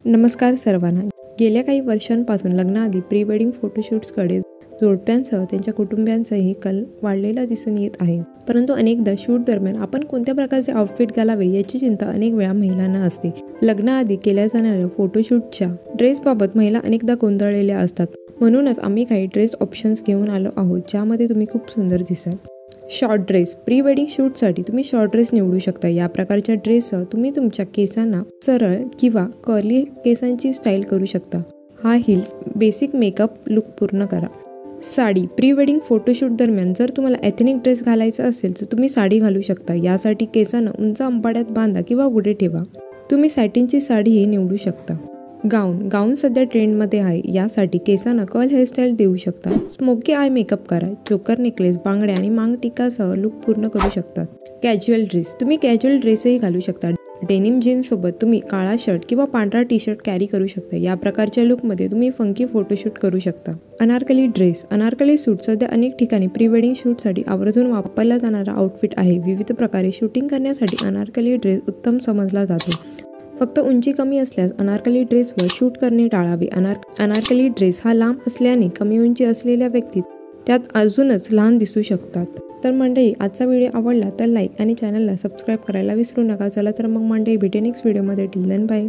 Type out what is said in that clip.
नमस्कार सर्वांना. गेल्या काही वर्षांपासून लग्नाआधी प्री वेडिंग फोटोशूट्सकडे जोडप्यांसह त्यांच्या कुटुंबियांचाही कल वाढलेला दिसून येत आहे. परंतु अनेकदा शूट दरम्यान आपण कोणत्या प्रकारचे आउटफिट घालावे याची चिंता अनेक वेळा महिलांना असते. लग्नाआधी केल्या जाणाऱ्या फोटोशूटच्या ड्रेसबाबत महिला अनेकदा गोंधळलेल्या असतात. म्हणूनच आम्ही काही ड्रेस ऑप्शन्स घेऊन आलो आहोत ज्यामध्ये तुम्ही खूप सुंदर दिसाल. Short dress. प्री वेडिंग शूटसाठी तुम्ही शॉर्ट ड्रेस निवडू शकता. या प्रकारच्या ड्रेससह तुम्ही तुमच्या केसांना सरळ किंवा कर्ली केसांची स्टाईल करू शकता. हाय हिल्स. बेसिक मेकअप लुक पूर्ण करा. साडी. प्री वेडिंग फोटोशूट दरम्यान जर तुम्हाला एथनिक ड्रेस घालायचा असेल तर तुम्ही साडी घालू शकता. यासाठी केसांना उंच अंबाड्यात बांधा किंवा पुढे ठेवा. तुम्ही सॅटिनची साडीही निवडू शकता. गाऊन सध्या ट्रेंडमध्ये आहे. यासाठी केसांना कर्ल हेअरस्टाईल देऊ शकता. स्मोकी आय मेकअप करा. चोकर नेकलेस, बांगड्या आणि मांग टिकासह लुक पूर्ण करू शकतात. Casual dress. तुम्ही कॅज्युअल ड्रेसही घालू शकता. डेनिम जीन्ससोबत तुम्ही काळा शर्ट किंवा पांढरा टी शर्ट कॅरी करू शकता. या प्रकारच्या लुकमध्ये तुम्ही फंकी फोटोशूट करू शकता. अनारकली ड्रेस. अनारकली सूट सध्या अनेक ठिकाणी प्री वेडिंग शूटसाठी आवर्जून वापरला जाणारा आउटफिट आहे. विविध प्रकारे शूटिंग करण्यासाठी अनारकली ड्रेस उत्तम समजला जातो. फक्त उंची कमी असल्यास अनारकली ड्रेसवर शूट करणे टाळावे. अनारकली ड्रेस हा लांब असल्याने कमी उंची असलेल्या व्यक्ती त्यात अजूनच लहान दिसू शकतात. तर मंडळी, आजचा व्हिडिओ आवडला तर लाईक आणि चॅनलला सबस्क्राईब करायला विसरू नका. चला तर मग मंडळी, भेटू नेक्स्ट व्हिडिओमध्ये. Till then bye.